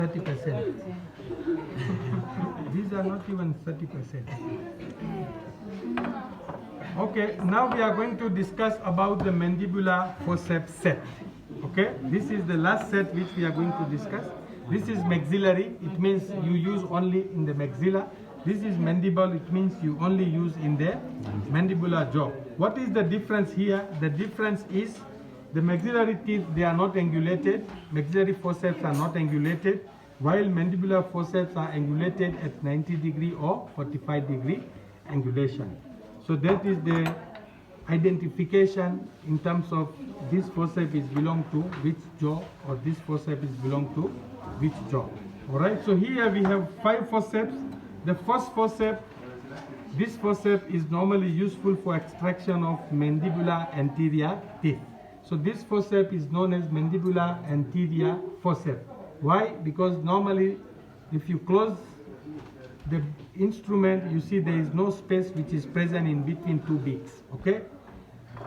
30%. These are not even 30%. Okay, now we are going to discuss about the mandibular forceps set. Okay, this is the last set which we are going to discuss. This is maxillary, it means you use only in the maxilla. This is mandible, it means you only use in the mandibular jaw. What is the difference here? The difference is the maxillary teeth, they are not angulated. Maxillary forceps are not angulated, while mandibular forceps are angulated at 90° or 45° angulation. So that is the identification in terms of this forceps is belong to which jaw, or this forceps is belong to which jaw. Alright, so here we have 5 forceps. The first forceps, this forceps is normally useful for extraction of mandibular anterior teeth. So this forceps is known as mandibular anterior forceps. Why? Because normally if you close the instrument, you see there is no space which is present in between two beaks. Okay?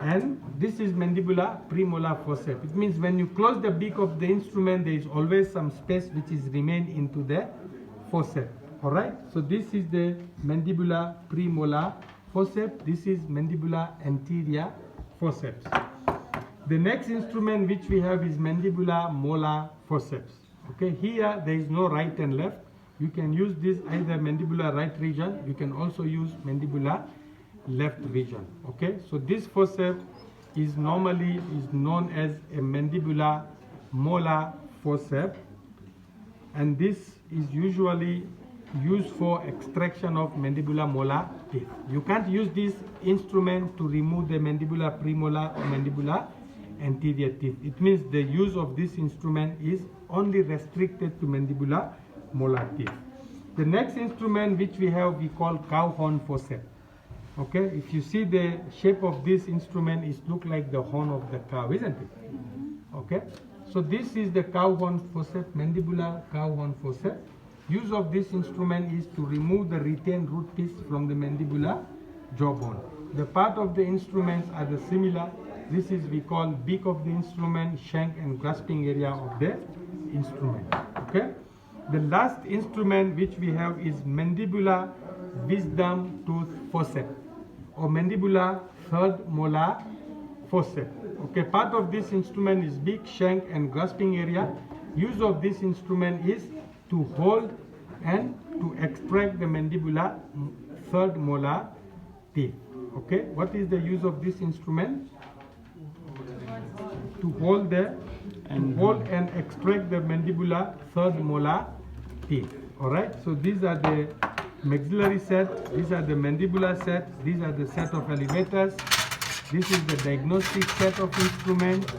And this is mandibular premolar forceps. It means when you close the beak of the instrument, there is always some space which is remain into the forceps. Alright? So this is the mandibular premolar forceps. This is mandibular anterior forceps. The next instrument which we have is mandibular molar forceps. Okay, here there is no right and left. You can use this either mandibular right region, you can also use mandibular left region. Okay, so this forceps is normally known as a mandibular molar forceps, and this is usually used for extraction of mandibular molar teeth. You can't use this instrument to remove the mandibular premolar or mandibular anterior teeth. It means the use of this instrument is only restricted to mandibular molar teeth. The next instrument which we have, we call cow horn forceps. Okay, if you see the shape of this instrument, it looks like the horn of the cow, isn't it? Okay, so this is the cow horn forceps, mandibular cow horn forceps. Use of this instrument is to remove the retained root piece from the mandibular jawbone. The part of the instruments are the similar. This is we call beak of the instrument, shank and grasping area of the instrument. Okay. The last instrument which we have is mandibular wisdom tooth forceps, or mandibular third molar forceps. Okay. Part of this instrument is beak, shank and grasping area. Use of this instrument is to hold and to extract the mandibular third molar teeth. Okay. What is the use of this instrument? To hold and extract the mandibular third molar teeth. Alright, so these are the maxillary set, these are the mandibular set, these are the set of elevators, this is the diagnostic set of instruments,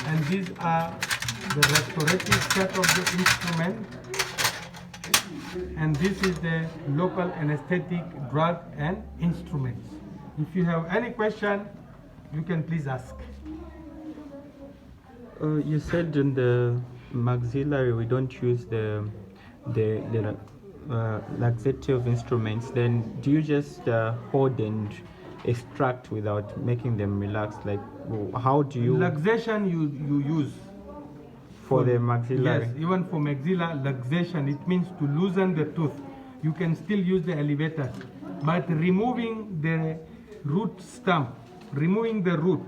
and these are the restorative set of the instrument, and this is the local anesthetic drug and instruments. If you have any question, you can please ask. You said in the maxillary we don't use the laxative instruments. Then do you just hold and extract without making them relax? Like, how do you? Laxation you use for the maxillary. Yes, even for maxilla laxation, it means to loosen the tooth. You can still use the elevator, but removing the root stump, removing the root,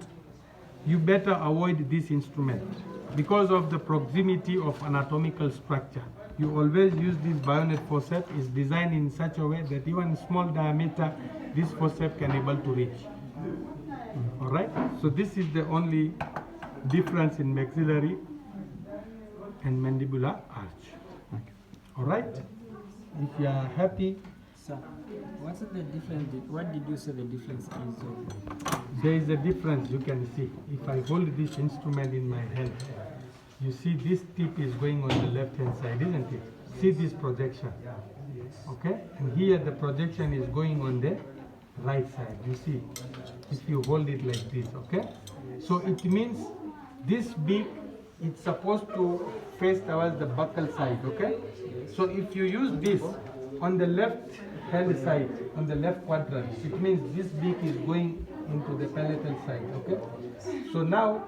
you better avoid this instrument because of the proximity of anatomical structure. You always use this bayonet forceps. Is designed in such a way that even small diameter this forceps can able to reach. All right, so this is the only difference in maxillary and mandibular arch. Okay. All right, if you are happy. Sir, what's the difference? What did you say the difference is? There is a difference you can see. If I hold this instrument in my hand, you see this tip is going on the left hand side, isn't it? See this projection. Okay? And here the projection is going on the right side. You see, if you hold it like this, okay? So it means this beak, it's supposed to face towards the buccal side, okay? So if you use this on the left hand side, on the left quadrant, it means this beak is going into the palatal side, okay? So now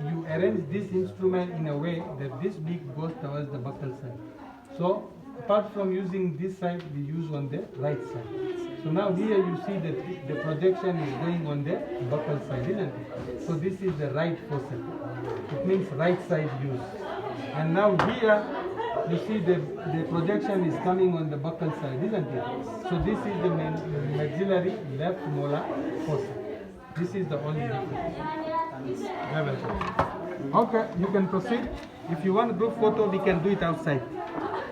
you arrange this instrument in a way that this beak goes towards the buccal side. So apart from using this side, we use on the right side. So now here you see that the projection is going on the buccal side, isn't it? So this is the right forceps. It means right side use. And now here you see the projection is coming on the buccal side, isn't it? So this is the maxillary left molar forceps. This is the only difference. Okay, you can proceed. If you want a group photo, we can do it outside.